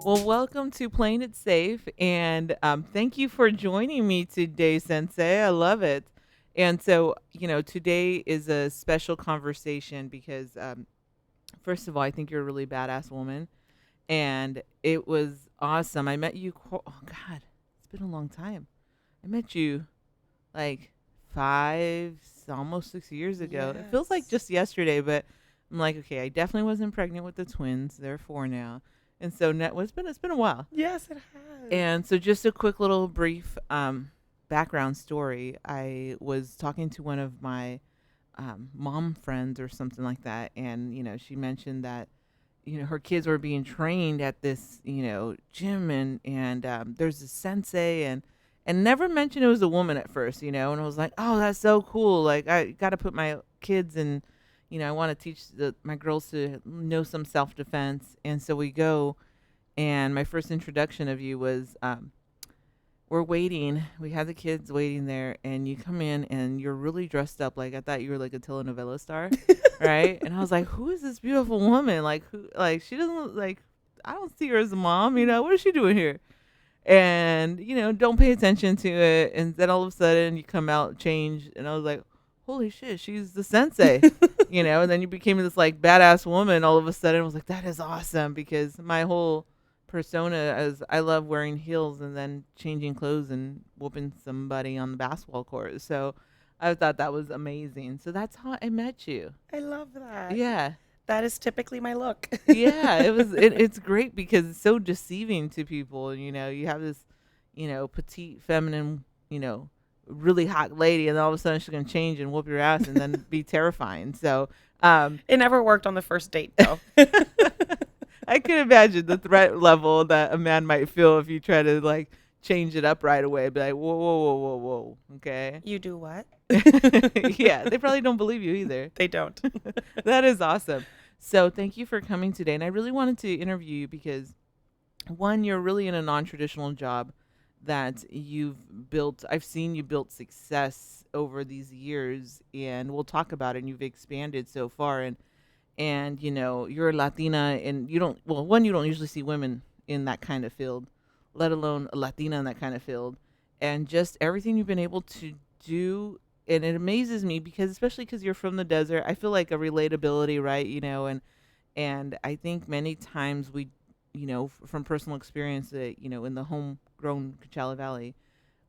Well, welcome to Playing It Safe, and thank you for joining me today, Sensei. I love it. And so, today is a special conversation because, first of all, I think you're a really badass woman, and it was awesome. I met you. Oh God, it's been a long time. I met you like almost 6 years ago. It feels like Yes. just yesterday, but I'm like, okay, I definitely wasn't pregnant with the twins. They're four now, and so it's been a while. Yes, it has. And so, just a quick little brief background story. I was talking to one of my mom friends or something like that, and she mentioned that her kids were being trained at this gym, and there's a sensei, and never mentioned it was a woman at first, and I was like, oh, that's so cool. Like, I got to put my kids in. I want to teach my girls to know some self defense, and so we go. And my first introduction of you was we're waiting. We had the kids waiting there, and you come in and you're really dressed up. Like, I thought you were like a telenovela star, right? And I was like, who is this beautiful woman? Like, who? Like, she doesn't look like, I don't see her as a mom. What is she doing here? And don't pay attention to it. And then all of a sudden, you come out changed, and I was like, holy shit, she's the sensei. And then you became this like badass woman all of a sudden. I was like, that is awesome, because my whole persona is I love wearing heels and then changing clothes and whooping somebody on the basketball court. So I thought that was amazing. So that's how I met you. I love that. Yeah. That is typically my look. Yeah, it's great because it's so deceiving to people. You have this, petite feminine, really hot lady, and then all of a sudden she's gonna change and whoop your ass and then be terrifying. So It never worked on the first date, though. I can imagine the threat level that a man might feel if you try to like change it up right away. Be like, whoa, whoa, whoa, whoa, whoa. Okay. You do what? Yeah, they probably don't believe you either. They don't. That is awesome. So thank you for coming today. And I really wanted to interview you because one, you're really in a non-traditional job that you've built. I've seen you build success over these years, and we'll talk about it. And you've expanded so far, and you're a Latina, and you don't. Well, one, you don't usually see women in that kind of field, let alone a Latina in that kind of field, and just everything you've been able to do. And it amazes me because, especially because you're from the desert, I feel like a relatability, right? And I think many times we, from personal experience, that in the homegrown Coachella Valley,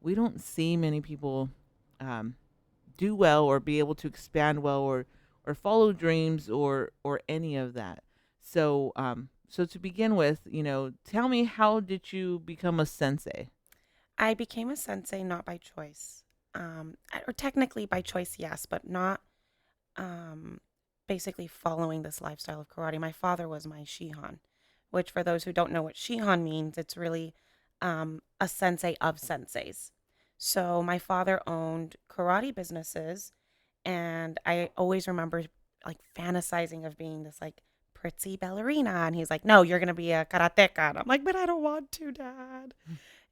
we don't see many people um, do well or be able to expand well or follow dreams or any of that. So to begin with, tell me, how did you become a sensei? I became a sensei not by choice. Or technically by choice, yes, but not um, basically following this lifestyle of karate. My father was my shihan, which, for those who don't know what shihan means, it's really a sensei of senseis. So my father owned karate businesses, and I always remember like fantasizing of being this like pretty ballerina. And he's like, no, you're going to be a karateka. And I'm like, but I don't want to, Dad.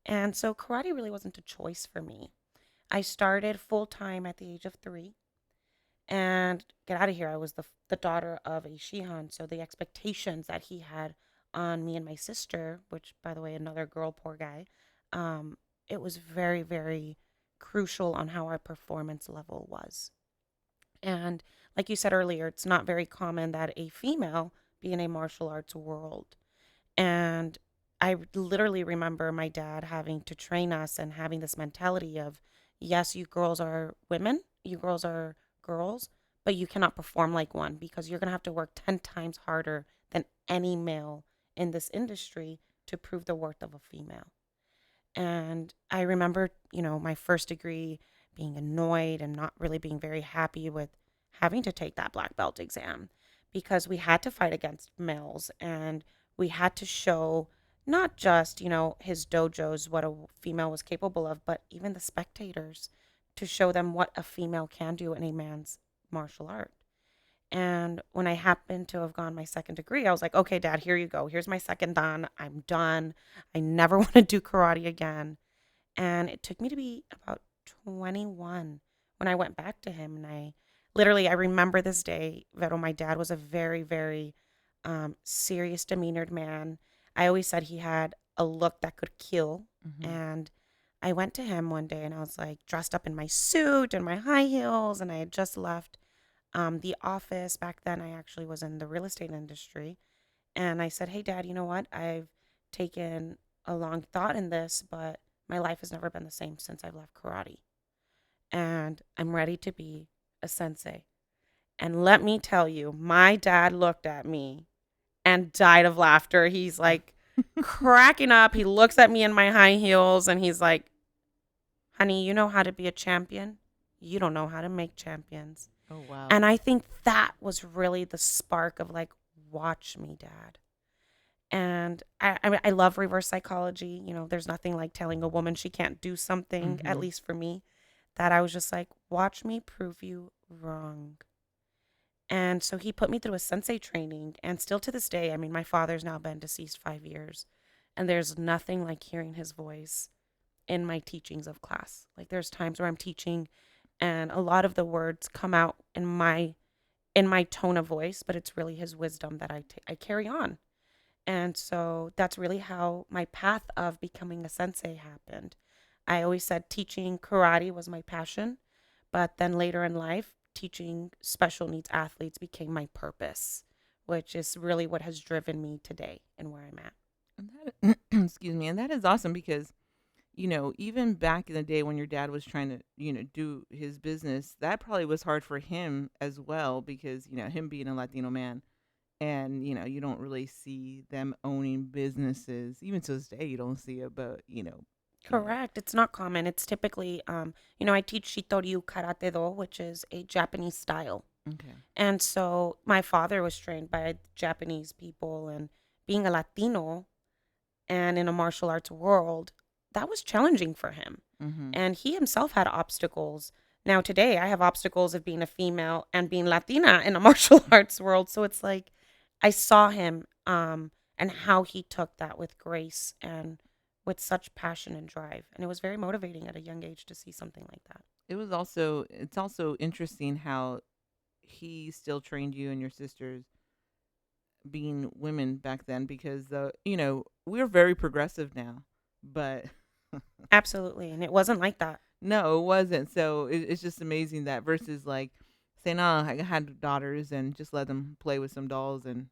And so karate really wasn't a choice for me. I started full time at the age of 3. And get out of here, I was the daughter of a Shihan. So the expectations that he had on me and my sister, which, by the way, another girl, poor guy, it was very, very crucial on how our performance level was. And like you said earlier, it's not very common that a female be in a martial arts world. And I literally remember my dad having to train us and having this mentality of, yes, you girls are women, you girls are girls, but you cannot perform like one because you're going to have to work 10 times harder than any male in this industry to prove the worth of a female. And I remember, my first degree being annoyed and not really being very happy with having to take that black belt exam because we had to fight against males and we had to show not just, his dojos, what a female was capable of, but even the spectators to show them what a female can do in a man's martial art. And when I happened to have gone my second degree, I was like, okay, Dad, here you go. Here's my second dan. I'm done. I never want to do karate again. And it took me to be about 21 when I went back to him. And I remember this day, Vero, my dad was a very, very serious demeanored man. I always said he had a look that could kill. Mm-hmm. And I went to him one day and I was like dressed up in my suit and my high heels. And I had just left the office. Back then, I actually was in the real estate industry. And I said, "Hey, Dad, you know what? I've taken a long thought in this, but my life has never been the same since I've left karate. And I'm ready to be a sensei." And let me tell you, my dad looked at me and died of laughter. He's like cracking up. He looks at me in my high heels and he's like, "Honey, you know how to be a champion. You don't know how to make champions." Oh wow. And I think that was really the spark of like, watch me, Dad. And I love reverse psychology. You know, there's nothing like telling a woman she can't do something, at Mm-hmm. least for me, that I was just like, watch me prove you wrong. And so he put me through a sensei training. And still to this day, I mean, my father's now been deceased 5 years. And there's nothing like hearing his voice in my teachings of class. Like there's times where I'm teaching and a lot of the words come out in my tone of voice, but it's really his wisdom that I carry on. And so that's really how my path of becoming a sensei happened. I always said teaching karate was my passion, but then later in life, teaching special needs athletes became my purpose, which is really what has driven me today and where I'm at. And that, excuse me, and that is awesome because even back in the day when your dad was trying to do his business, that probably was hard for him as well because him being a Latino man, and you don't really see them owning businesses even to this day. You don't see it, but you know, Correct. It's not common. It's typically, I teach Shitoryu Karate Do, which is a Japanese style. okay, And so my father was trained by Japanese people, and being a Latino and in a martial arts world, that was challenging for him. mm-hmm. And he himself had obstacles. Now, today, I have obstacles of being a female and being Latina in a martial arts world. So it's like I saw him and how he took that with grace and with such passion and drive. And it was very motivating at a young age to see something like that. It's also interesting how he still trained you and your sisters being women back then because we're very progressive now, but Absolutely. And it wasn't like that. no, it wasn't. So it's just amazing that versus like saying, "Oh, I had daughters and just let them play with some dolls and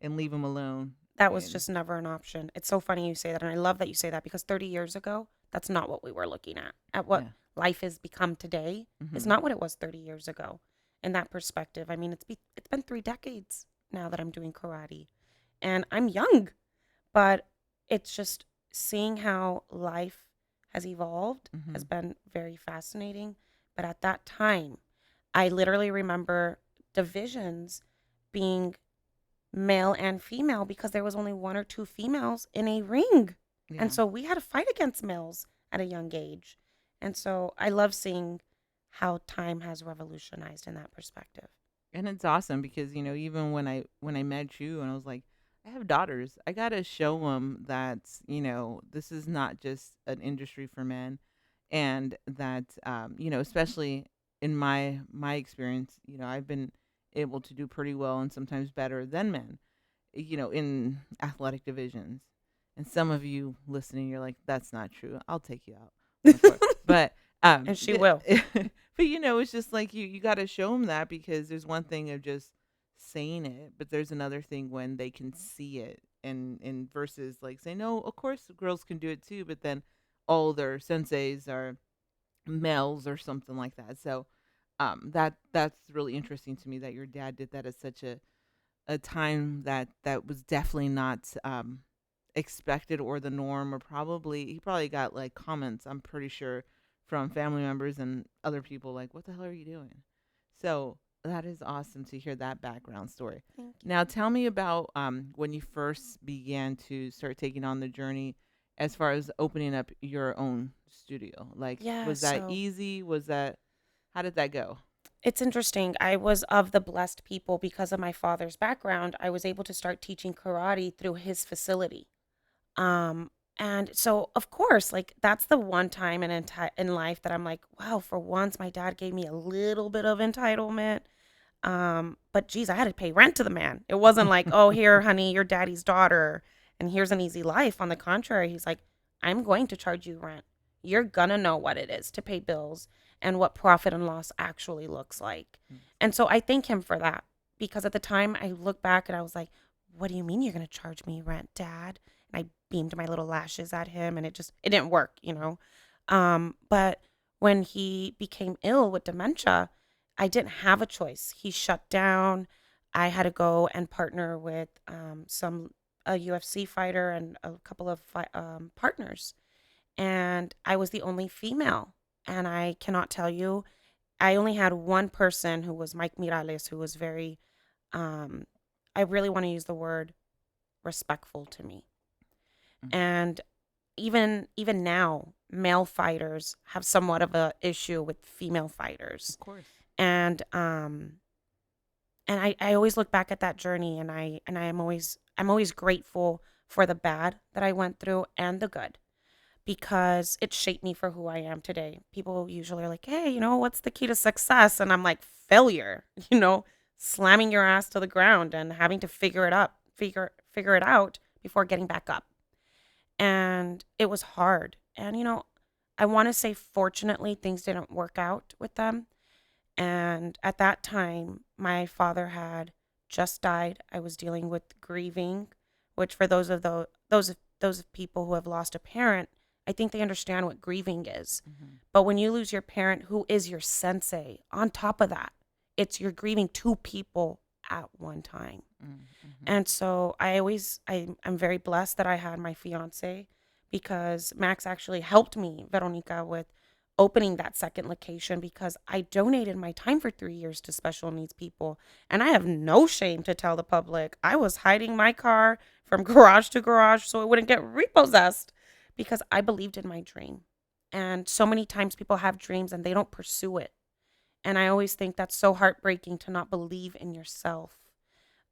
leave them alone." That was And just never an option. It's so funny you say that. And I love that you say that because 30 years ago, that's not what we were looking at. At what yeah, life has become today is hmm not what it was 30 years ago. In that perspective, I mean, it's been 3 decades now that I'm doing karate. And I'm young, but it's just seeing how life has evolved has hmm been very fascinating. But at that time, I literally remember divisions being male and female because there was only one or two females in a ring. And yeah. so we had to fight against males at a young age. And so I love seeing how time has revolutionized in that perspective. And it's awesome because even when I met you and I was like, I have daughters, I gotta show them that this is not just an industry for men, and that especially in my experience, I've been able to do pretty well and sometimes better than men, in athletic divisions. And some of you listening, you're like, that's not true. I'll take you out on the court, but And she the, will. but it's just like you got to show them that because there's one thing of just saying it, but there's another thing when they can see it, and versus like say no, of course girls can do it too, but then all their senseis are males or something like that. So that's really interesting to me that your dad did that at such a time that was definitely not expected or the norm, or probably he probably got like comments, I'm pretty sure, from family members and other people like, what the hell are you doing? So that is awesome to hear that background story. Thank you. Now tell me about when you first began to start taking on the journey as far as opening up your own studio. Like, Yeah, was that so easy? Was that, how did that go? it's interesting. I was of the blessed people because of my father's background. I was able to start teaching karate through his facility. Um, and so of course, like that's the one time in life that I'm like, wow, for once my dad gave me a little bit of entitlement. But geez, I had to pay rent to the man. It wasn't like, oh, here, honey, your daddy's daughter. and here's an easy life. On the contrary, he's like, I'm going to charge you rent. You're going to know what it is to pay bills and what profit and loss actually looks like. Mm. And so I thank him for that, because at the time I look back and I was like, what do you mean you're going to charge me rent, Dad? And I beamed my little lashes at him, and it didn't work, you know? But when he became ill with dementia, I didn't have a choice. He shut down. I had to go and partner with a UFC fighter and a couple of partners, and I was the only female. And I cannot tell you, I only had one person, who was Mike Mirales, who was very, um, I really want to use the word respectful to me. Mm. And even now, male fighters have somewhat of a issue with female fighters. Of course. And I always look back at that journey, and I'm always grateful for the bad that I went through and the good, because it shaped me for who I am today. People usually are like, hey, what's the key to success? And I'm like, failure, slamming your ass to the ground and having to figure it out before getting back up. And it was hard. And, I want to say, fortunately, things didn't work out with them. And at that time, my father had just died. I was dealing with grieving, which, for those of people who have lost a parent, I think they understand what grieving is. Mm-hmm. But when you lose your parent, who is your sensei, on top of that, you're grieving two people at one time. Mm-hmm. And so I'm very blessed that I had my fiance, because Max actually helped me, Veronica, with opening that second location, because I donated my time for 3 years to special needs people. And I have no shame to tell the public, I was hiding my car from garage to garage so it wouldn't get repossessed, because I believed in my dream. And so many times people have dreams and they don't pursue it. And I always think that's so heartbreaking, to not believe in yourself.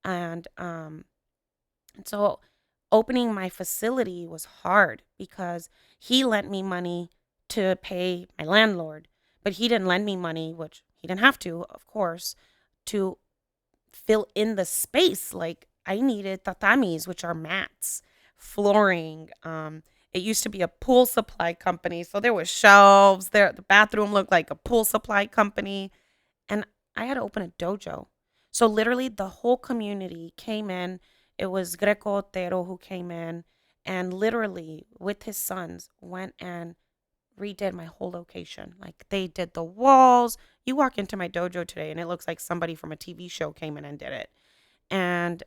And so opening my facility was hard, because he lent me money to pay my landlord, but he didn't lend me money, which he didn't have to, of course, to fill in the space. Like, I needed tatamis, which are mats, flooring. It used to be a pool supply company, so there was shelves there. The bathroom looked like a pool supply company, and I had to open a dojo. So literally, the whole community came in. It was Greco Otero who came in, and literally, with his sons, went and redid my whole location. Like, they did the walls. You walk into my dojo today and it looks like somebody from a TV show came in and did it. And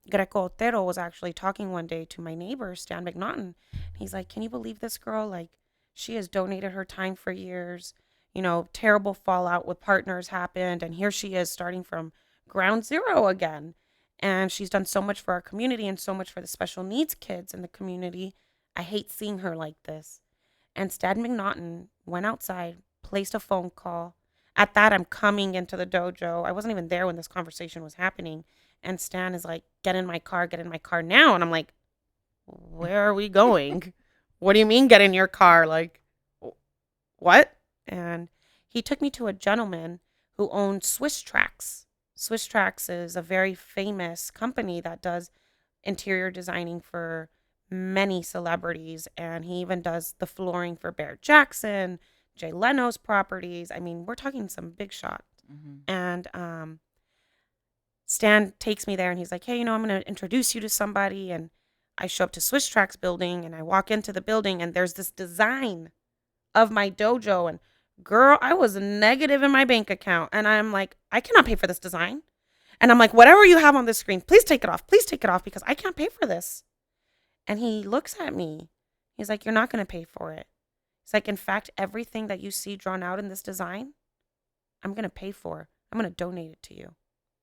Greco Otero was actually talking one day to my neighbor, Stan McNaughton. He's like, can you believe this girl? Like, she has donated her time for years. Terrible fallout with partners happened. And here she is, starting from ground zero again. And she's done so much for our community and so much for the special needs kids in the community. I hate seeing her like this. And Stan McNaughton went outside, placed a phone call. At that, I'm coming into the dojo. I wasn't even there when this conversation was happening. And Stan is like, get in my car now. And I'm like, where are we going? What do you mean, get in your car? Like, what? And he took me to a gentleman who owned Swiss Tracks. Swiss Tracks is a very famous company that does interior designing for many celebrities. And he even does the flooring for Bear Jackson, Jay Leno's properties. I mean, we're talking some big shots. Mm-hmm. And Stan takes me there and he's like, hey, I'm going to introduce you to somebody. And I show up to Swiss Tracks building and I walk into the building and there's this design of my dojo. And girl, I was negative in my bank account. And I'm like, I cannot pay for this design. And I'm like, whatever you have on the screen, please take it off. Please take it off, because I can't pay for this. And he looks at me. He's like, you're not going to pay for it. It's like, in fact, everything that you see drawn out in this design, I'm going to pay for. I'm going to donate it to you.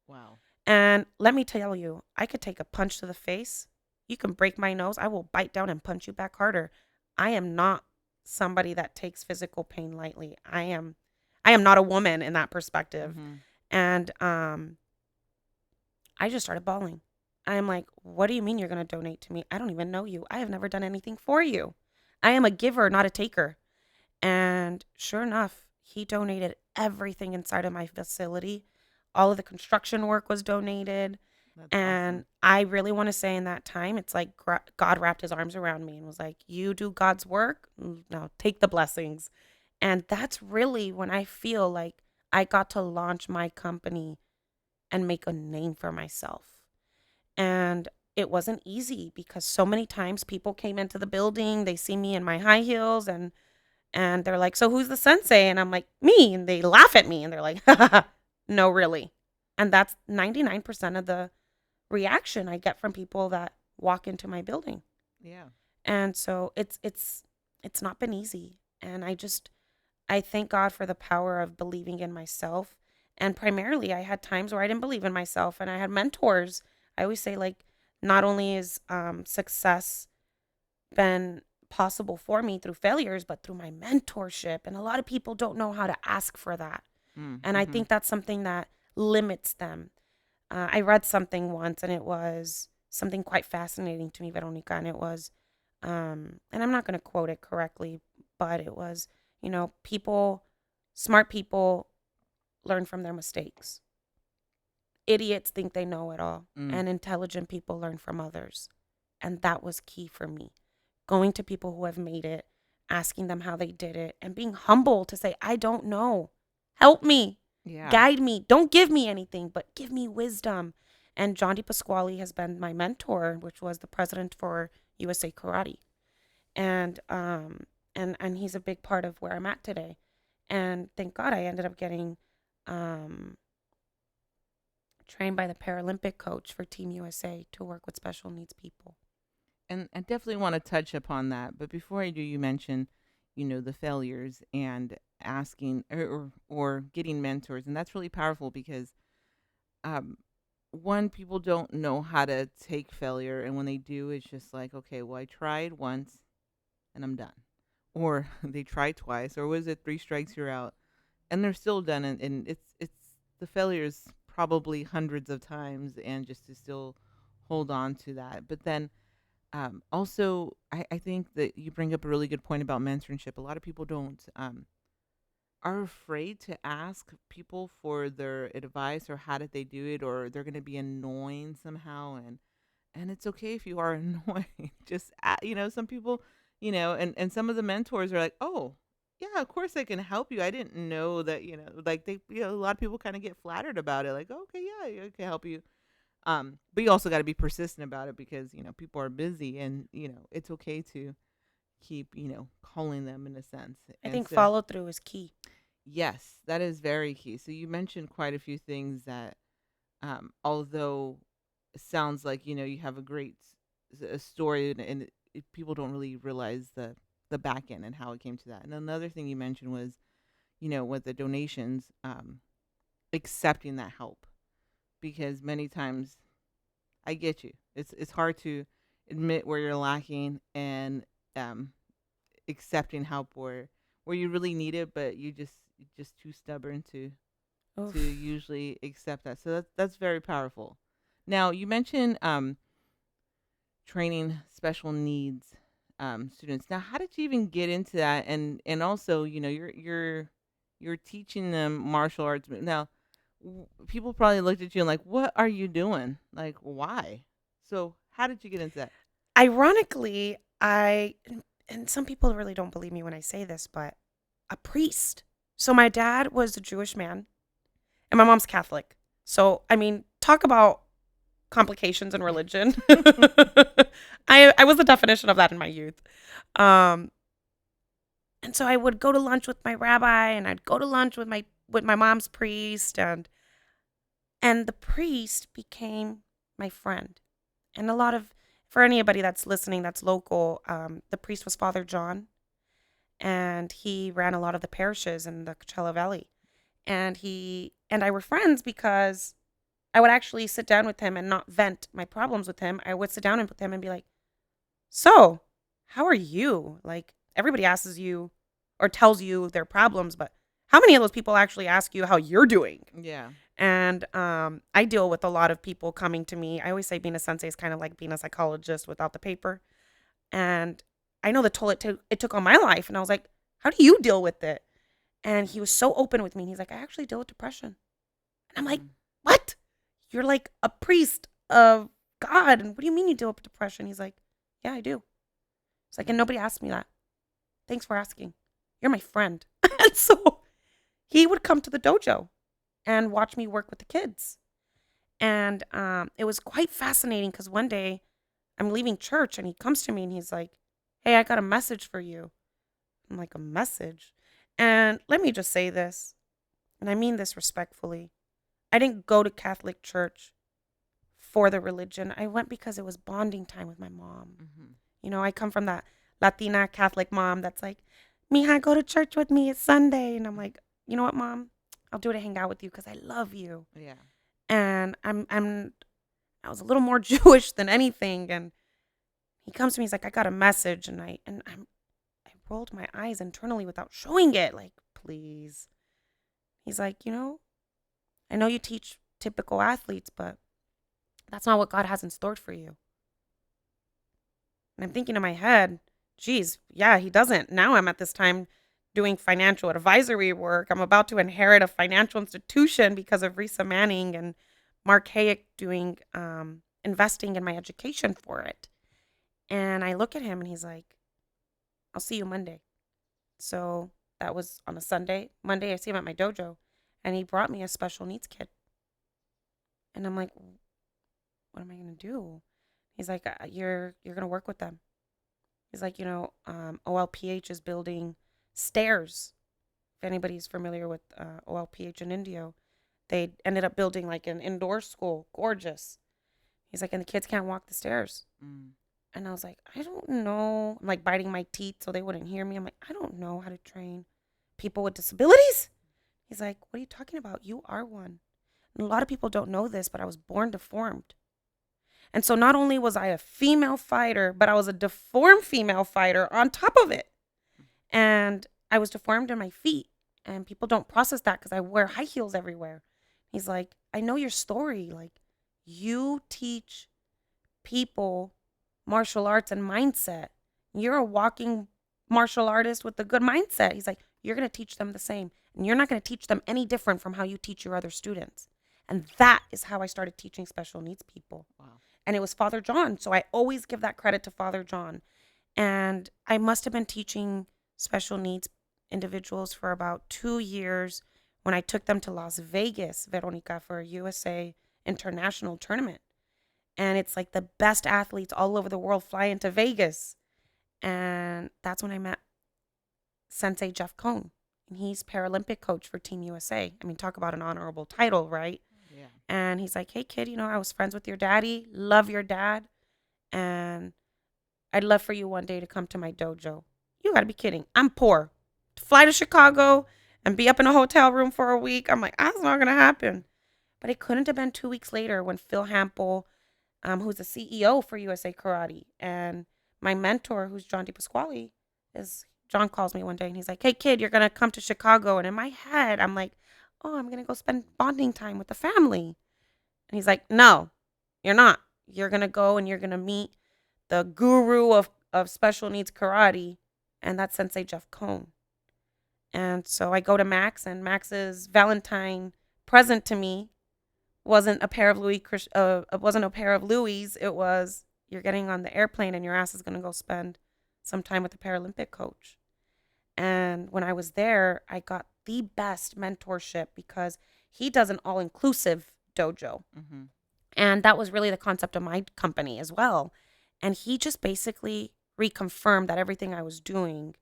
Wow. And let me tell you, I could take a punch to the face. You can break my nose. I will bite down and punch you back harder. I am not somebody that takes physical pain lightly. I am not a woman in that perspective. Mm-hmm. And I just started bawling. I'm like, what do you mean you're going to donate to me? I don't even know you. I have never done anything for you. I am a giver, not a taker. And sure enough, he donated everything inside of my facility. All of the construction work was donated. That's And awesome. I really want to say in that time, it's like God wrapped his arms around me and was like, you do God's work, now take the blessings. And that's really when I feel like I got to launch my company and make a name for myself. And it wasn't easy because so many times people came into the building, they see me in my high heels and they're like, "So who's the sensei?" And I'm like, "Me." And they laugh at me and they're like, "No, really." And that's 99% of the reaction I get from people that walk into my building. Yeah. And so it's not been easy. And I thank God for the power of believing in myself. And primarily I had times where I didn't believe in myself and I had mentors. I always say like not only is success been possible for me through failures, but through my mentorship. And a lot of people don't know how to ask for that. And I Mm-hmm. think that's something that limits them. I read something once and it was something quite fascinating to me, Veronica. And it was, and I'm not going to quote it correctly, but it was, people, smart people learn from their mistakes. Idiots think they know it all, Mm. and intelligent people learn from others. And that was key for me. Going to people who have made it, asking them how they did it, and being humble to say, I don't know. Help me, Yeah. guide me. Don't give me anything, but give me wisdom. And John DePasquale has been my mentor, which was the president for USA Karate. And and he's a big part of where I'm at today. And thank God I ended up getting um trained by the Paralympic coach for Team USA to work with special needs people. And I definitely want to touch upon that. But before I do, you mentioned, the failures and asking or getting mentors. And that's really powerful because, um, one, people don't know how to take failure. And when they do, it's just like, okay, well, I tried once and I'm done. Or they try twice. Or was it three strikes, you're out? And they're still done. And it's the failures probably hundreds of times and just to still hold on to that. But then, also, I think that you bring up a really good point about mentorship. A lot of people don't are afraid to ask people for their advice or how did they do it, or they're going to be annoying somehow. And it's okay if you are annoying. Just some people, and some of the mentors are like, oh. Yeah, of course I can help you. I didn't know that, like a lot of people kind of get flattered about it. Like, okay, yeah, I can help you. But you also got to be persistent about it because people are busy, and it's okay to keep calling them in a sense. I And think so, follow through is key. yes, that is very key. So you mentioned quite a few things that, although it sounds like you have a great a story, and people don't really realize the back end and how it came to that. And another thing you mentioned was with the donations, accepting that help, because many times I get you. It's hard to admit where you're lacking and, um, accepting help where you really need it, but you're just too stubborn to Oof. usually accept that. So that's very powerful. Now you mentioned, training special needs, students. Now, how did you even get into that? And also, you're teaching them martial arts. Now, people probably looked at you and like, what are you doing? Like, why? So, how did you get into that? Ironically, and some people really don't believe me when I say this, but a priest. So my dad was a Jewish man and my mom's Catholic. So, I mean, talk about complications in religion. I was the definition of that in my youth. Um, and so I would go to lunch with my rabbi and I'd go to lunch with my mom's priest and the priest became my friend. And a lot of for anybody that's listening that's local, the priest was Father John and he ran a lot of the parishes in the Coachella Valley. And he and I were friends because I would actually sit down with him and not vent my problems with him. I would sit down and with him and be like, "So, how are you?" Like everybody asks you or tells you their problems, but how many of those people actually ask you how you're doing? Yeah. And I deal with a lot of people coming to me. I always say being a sensei is kind of like being a psychologist without the paper. And I know the toll it took on my life. And I was like, how do you deal with it? And he was so open with me. And he's like, I actually deal with depression. And I'm like, Mm. what? You're like a priest. of God. And what do you mean you deal with depression? He's like, yeah, I do. It's like, and nobody asked me that. Thanks for asking. You're my friend. And so he would come to the dojo and watch me work with the kids. And it was quite fascinating because one day I'm leaving church and he comes to me and he's like, hey, I got a message for you. I'm like, a message? And let me just say this, and I mean this respectfully. I didn't go to Catholic church for the religion. I went because it was bonding time with my mom. Mm-hmm. You know, I come from that Latina Catholic mom that's like, Mija, go to church with me. It's Sunday. And I'm like, you know what, Mom? I'll do it to hang out with you because I love you. Yeah. And I was a little more Jewish than anything. And he comes to me, he's like, I got a message. And I rolled my eyes internally without showing it. Like, please. He's like, I know you teach typical athletes, but that's not what God has in store for you. And I'm thinking in my head, geez, yeah, he doesn't. Now I'm at this time doing financial advisory work. I'm about to inherit a financial institution because of Risa Manning and Mark Hayek doing investing in my education for it. And I look at him and he's like, I'll see you Monday. So that was on a Sunday. Monday, I see him at my dojo and he brought me a special needs kid. And I'm like, what am I going to do? He's like, you're going to work with them. He's like, OLPH is building stairs. If anybody's familiar with OLPH in India, they ended up building like an indoor school. Gorgeous. He's like, and the kids can't walk the stairs. Mm. And I was like, I don't know. I'm like biting my teeth so they wouldn't hear me. I'm like, I don't know how to train people with disabilities. He's like, what are you talking about? You are one. And a lot of people don't know this, but I was born deformed. And so not only was I a female fighter, but I was a deformed female fighter on top of it. And I was deformed in my feet. And people don't process that because I wear high heels everywhere. He's like, I know your story. Like, you teach people martial arts and mindset. You're a walking martial artist with a good mindset. He's like, you're going to teach them the same. And you're not going to teach them any different from how you teach your other students. And that is how I started teaching special needs people. Wow. And it was Father John. So I always give that credit to Father John. And I must have been teaching special needs individuals for about 2 years when I took them to Las Vegas, Veronica, for a USA international tournament. And it's like the best athletes all over the world fly into Vegas. And that's when I met Sensei Jeff Cohn. And he's Paralympic coach for Team USA. I mean, talk about an honorable title, right? Yeah. And he's like, hey, kid, I was friends with your daddy, love your dad. And I'd love for you one day to come to my dojo. You got to be kidding. I'm poor. To fly to Chicago and be up in a hotel room for a week. I'm like, that's not going to happen. But it couldn't have been 2 weeks later when Phil Hampel, who's the CEO for USA Karate, and my mentor, who's John DePasquale, John calls me one day and he's like, hey, kid, you're going to come to Chicago. And in my head, I'm like, oh, I'm going to go spend bonding time with the family. And he's like, no, you're not. You're going to go and you're going to meet the guru of special needs karate, and that's Sensei Jeff Cohn. And so I go to Max, and Max's Valentine present to me wasn't a pair of Louis. Wasn't a pair of Louis. It was, you're getting on the airplane, and your ass is gonna go spend some time with the Paralympic coach. And when I was there, I got the best mentorship because he does an all-inclusive dojo. Mm-hmm. And that was really the concept of my company as well. And he just basically reconfirmed that everything I was doing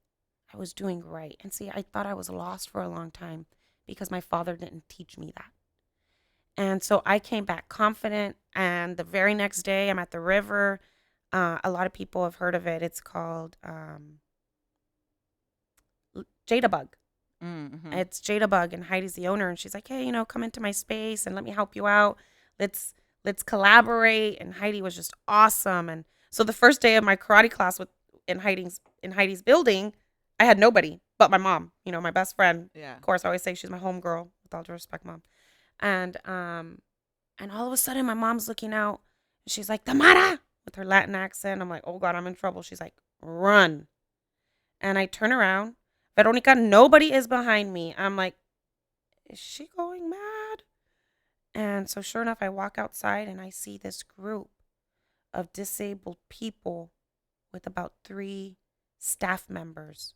right. And see, I thought I was lost for a long time because my father didn't teach me that. And so I came back confident. And the very next day, I'm at the river. A lot of people have heard of it. It's called Jadabug. Mm-hmm. It's Jadabug, and Heidi's the owner. And she's like, hey, come into my space and let me help you out. Let's collaborate. And Heidi was just awesome. And so the first day of my karate class in Heidi's building, I had nobody but my mom, my best friend. Yeah. Of course, I always say she's my homegirl, with all due respect, Mom. And all of a sudden, my mom's looking out. And she's like, Tamara, with her Latin accent. I'm like, oh, God, I'm in trouble. She's like, run. And I turn around. Veronica, nobody is behind me. I'm like, is she going mad? And so, sure enough, I walk outside and I see this group of disabled people with about 3 staff members.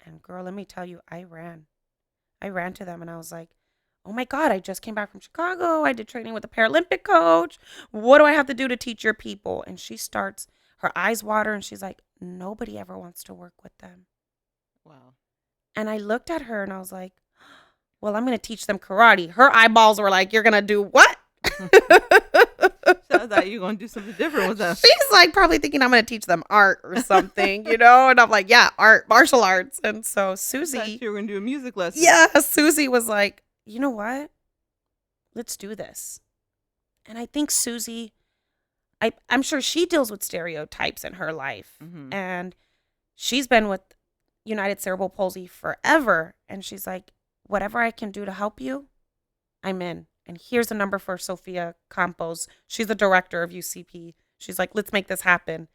And girl, let me tell you, I ran. I ran to them and I was like, oh my God, I just came back from Chicago. I did training with a Paralympic coach. What do I have to do to teach your people? And she starts, her eyes water, and she's like, nobody ever wants to work with them. Wow. And I looked at her and I was like, well, I'm going to teach them karate. Her eyeballs were like, you're going to do what? So I thought you were going to do something different with them. She's like probably thinking I'm going to teach them art or something, you know? And I'm like, yeah, art, martial arts. And so I Susie, thought you were going to do a music lesson. yeah, Susie was like, you know what? Let's do this. And I think Susie, I'm sure she deals with stereotypes in her life. Mm-hmm. And she's been with United Cerebral Palsy forever. And she's like, whatever I can do to help you, I'm in. And here's a number for Sophia Campos. She's the director of UCP. She's like, let's make this happen.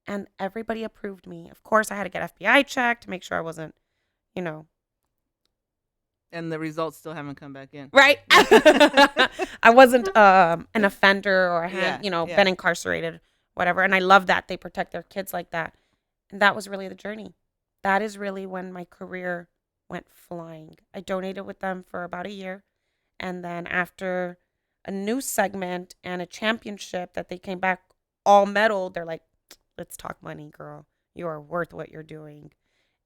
And everybody approved me. Of course, I had to get FBI checked to make sure I wasn't, you know. And the results still haven't come back in. Right. I wasn't an offender or had, Yeah. been incarcerated, whatever. And I love that they protect their kids like that. And that was really the journey. That is really when my career went flying. I donated with them for about a year. And then after a new segment and a championship that they came back all medal, they're like, let's talk money, girl. You are worth what you're doing.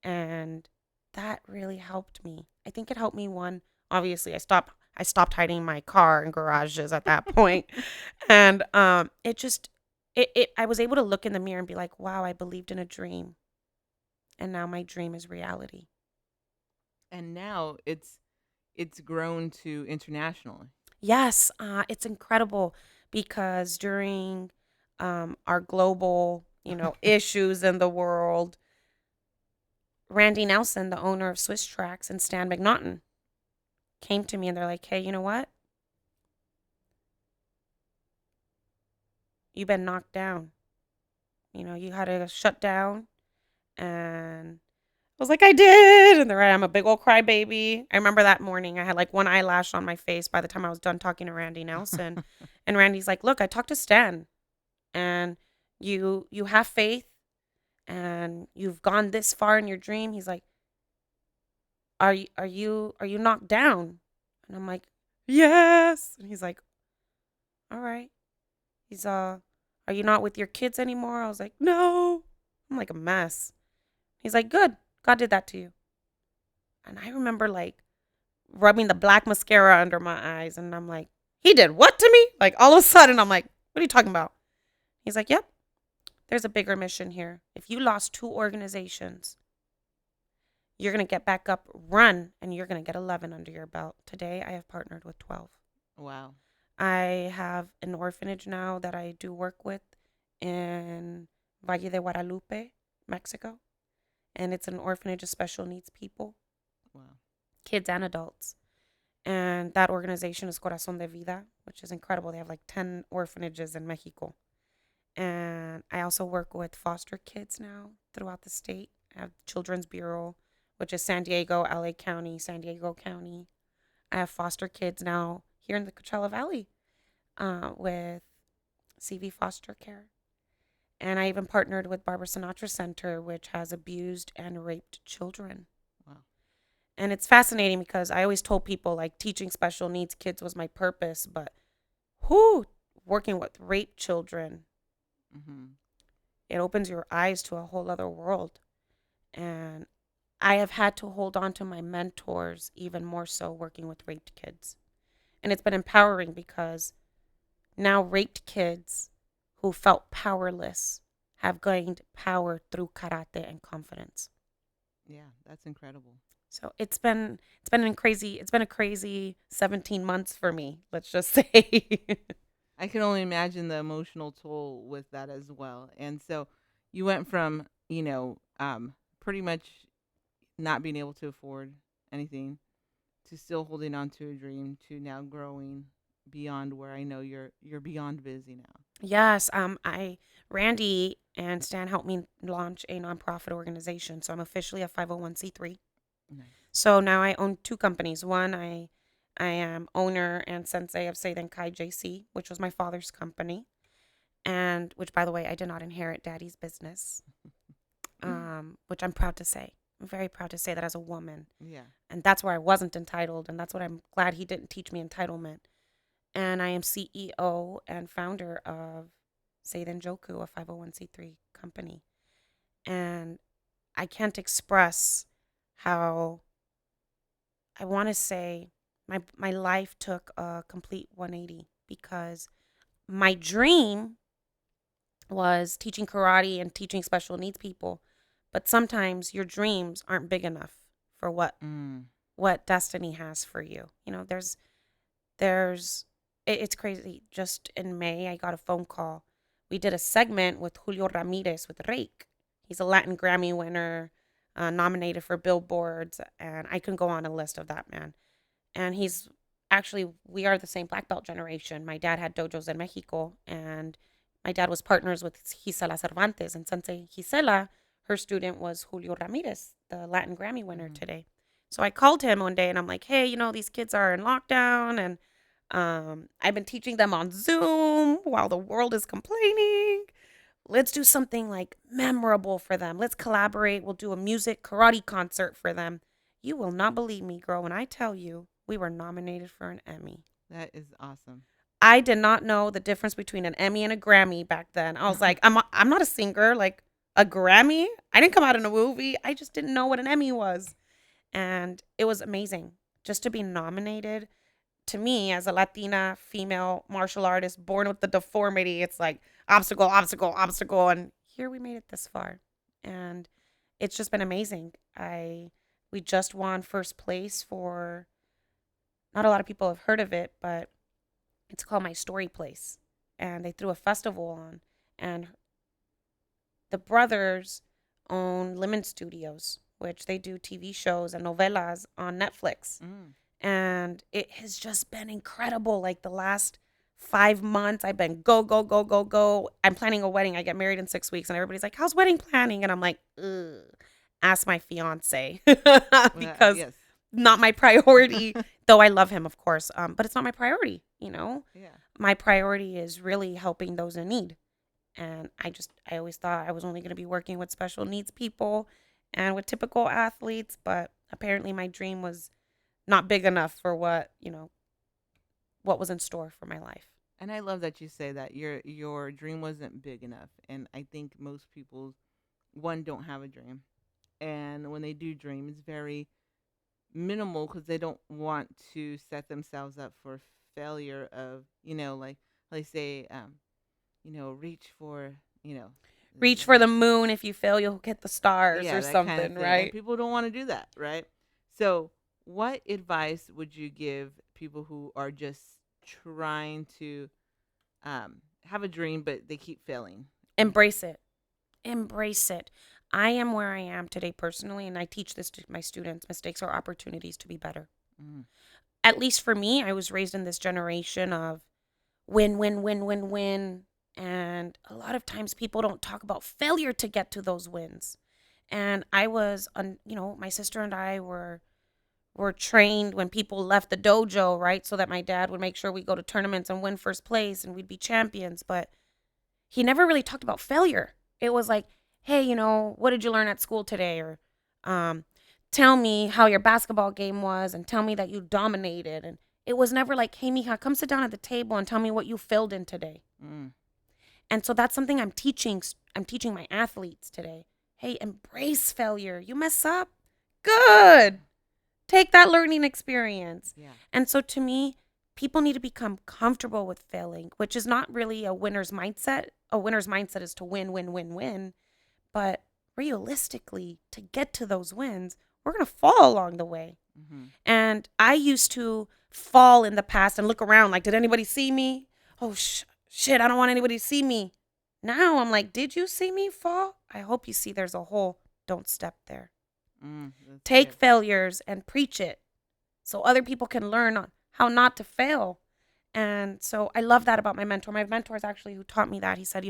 And that really helped me. I think it helped me, one, obviously I stopped hiding my car in garages at that point. And I was able to look in the mirror and be like, wow, I believed in a dream. And now my dream is reality. And now it's grown to internationally. Yes, it's incredible because during our global, issues in the world, Randy Nelson, the owner of Swiss Tracks, and Stan McNaughton came to me and they're like, hey, you know what? You've been knocked down. You had to shut down. And I was like, I did. And there I am, a big old crybaby. I remember that morning I had like one eyelash on my face by the time I was done talking to Randy Nelson. And Randy's like, look, I talked to Stan and you have faith and you've gone this far in your dream. He's like, are you knocked down? And I'm like, yes. And he's like, all right. He's are you not with your kids anymore? I was like, no. I'm like a mess. He's like, good. God did that to you. And I remember like rubbing the black mascara under my eyes. And I'm like, he did what to me? Like all of a sudden, I'm like, what are you talking about? He's like, yep, there's a bigger mission here. If you lost 2 organizations, you're going to get back up, run, and you're going to get 11 under your belt. Today, I have partnered with 12. Wow. I have an orphanage now that I do work with in Valle de Guadalupe, Mexico. And it's an orphanage of special needs people. Wow. Kids and adults. And that organization is Corazón de Vida, which is incredible. They have like 10 orphanages in Mexico. And I also work with foster kids now throughout the state. I have Children's Bureau, which is San Diego, LA County, San Diego County. I have foster kids now here in the Coachella Valley with CV Foster Care. And I even partnered with Barbara Sinatra Center, which has abused and raped children. Wow. And it's fascinating because I always told people like teaching special needs kids was my purpose, but working with raped children, it opens your eyes to a whole other world. And I have had to hold on to my mentors even more so working with raped kids. And it's been empowering because now raped kids who felt powerless have gained power through karate and confidence. Yeah, that's incredible. So it's been a crazy 17 months for me, let's just say. I can only imagine the emotional toll with that as well. And so you went from, pretty much not being able to afford anything to still holding on to a dream to now growing beyond where I know you're beyond busy now. Yes, Randy and Stan helped me launch a nonprofit organization, so I'm officially a 501c3. Nice. So now I own 2 companies. One, I I am owner and sensei of Seiden Kai JC, which was my father's company, and which, by the way, I did not inherit daddy's business, which I'm proud to say. I'm very proud to say that as a woman. Yeah. And that's where I wasn't entitled, and that's what I'm glad he didn't teach me entitlement. And I am CEO and founder of Seiden Joku, a 501c3 company. And I can't express how I want to say my life took a complete 180 because my dream was teaching karate and teaching special needs people, but sometimes your dreams aren't big enough for Mm. what destiny has for you. There's it's crazy. Just in May, I got a phone call. We did a segment with Julio Ramirez with Rake. He's a Latin Grammy winner, nominated for Billboards, and I can go on a list of that man. And he's actually, we are the same black belt generation. My dad had dojos in Mexico, and my dad was partners with Gisela Cervantes, and Sensei Gisela, her student was Julio Ramirez, the Latin Grammy winner Mm. today. So I called him one day and I'm like, hey, these kids are in lockdown, and I've been teaching them on Zoom while the world is complaining. Let's do something like memorable for them. Let's collaborate. We'll do a music karate concert for them. You will not believe me, girl, when I tell you we were nominated for an Emmy. That is awesome. I did not know the difference between an Emmy and a Grammy back then. I was like, I'm not a singer. Like a Grammy? I didn't come out in a movie. I just didn't know what an Emmy was. And it was amazing just to be nominated. To me, as a Latina female martial artist born with the deformity, it's like obstacle, obstacle, obstacle. And here we made it this far. And it's just been amazing. We just won first place for, not a lot of people have heard of it, but it's called My Story Place. And they threw a festival on. And the brothers own Lemon Studios, which they do TV shows and novelas on Netflix. Mm. And it has just been incredible. Like the last 5 months, I've been go, go, go, go, go. I'm planning a wedding. I get married in 6 weeks, and everybody's like, how's wedding planning? And I'm like, ugh, ask my fiance Well, because yes. not my priority, though I love him, of course. But it's not my priority, Yeah. My priority is really helping those in need. And I always thought I was only going to be working with special needs people and with typical athletes, but apparently my dream was not big enough for what was in store for my life. And I love that you say that your dream wasn't big enough. And I think most people, one, don't have a dream, and when they do dream, it's very minimal because they don't want to set themselves up for failure. Of like they say, reach for Reach for the moon. If you fail, you'll get the stars yeah, or that kind of something, thing. And right? people don't want to do that, right? So, what advice would you give people who are just trying to have a dream, but they keep failing? Embrace it. Embrace it. I am where I am today personally, and I teach this to my students. Mistakes are opportunities to be better. Mm. At least for me, I was raised in this generation of win, win, win, win, win. And a lot of times people don't talk about failure to get to those wins. And I was on, my sister and I were trained when people left the dojo, right? So that my dad would make sure we go to tournaments and win first place and we'd be champions. But he never really talked about failure. It was like, hey, what did you learn at school today? Or um, tell me how your basketball game was and tell me that you dominated. And it was never like, hey, mija, come sit down at the table and tell me what you failed in today. Mm. And so that's something I'm teaching. I'm teaching my athletes today. Hey, embrace failure. You mess up. Good. Take that learning experience. Yeah. And so to me, people need to become comfortable with failing, which is not really a winner's mindset. A winner's mindset is to win, win, win, win. But realistically, to get to those wins, we're going to fall along the way. Mm-hmm. And I used to fall in the past and look around like, did anybody see me? Oh, shit, I don't want anybody to see me. Now I'm like, did you see me fall? I hope you see there's a hole. Don't step there. Take Good. failures and preach it so other people can learn on how not to fail. And so I love that about my mentor. My mentor is actually who taught me that. He said,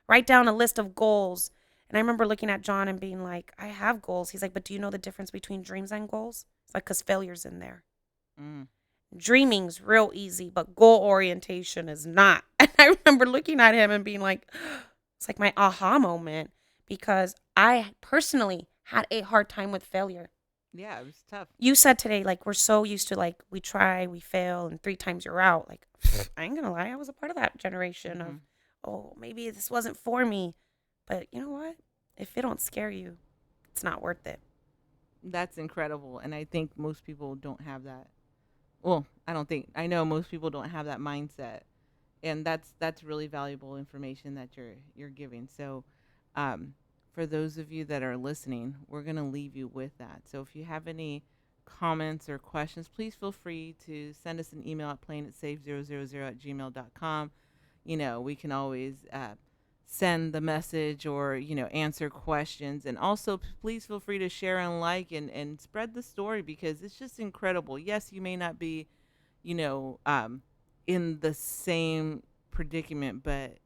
write down a list of goals. And I remember looking at John and being like, I have goals. He's like, but do you know the difference between dreams and goals? It's like, because failure's in there. Mm. Dreaming's real easy, but goal orientation is not. And I remember looking at him and being like, it's like my aha moment because I personally had a hard time with failure. Yeah, it was tough. You said today, like, we're so used to, like, we try, we fail, and 3 times you're out. Like, I ain't gonna lie, I was a part of that generation of, Hmm. oh, maybe this wasn't for me. But you know what? If it don't scare you, it's not worth it. That's incredible, and I think most people don't have that. Well, I don't think I know most people don't have that mindset, and that's really valuable information that you're giving. So, um, for those of you that are listening, we're gonna leave you with that. So if you have any comments or questions, please feel free to send us an email at plainitsafe000 at gmail.com. We can always send the message or answer questions, and also please feel free to share and like and spread the story because it's just incredible. Yes, you may not be you know, in the same predicament, but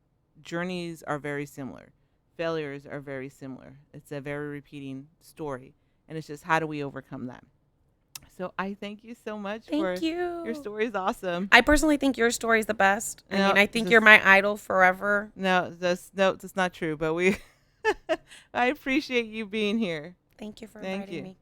journeys are very similar. Failures are very similar. It's a very repeating story. And it's just how do we overcome that? So I thank you so much Thank for your you. story is awesome. I personally think your story is the best. I mean, No, I think you're just my idol forever. no, that's not true. But we, I appreciate you being here. Thank you for Thank inviting you. me.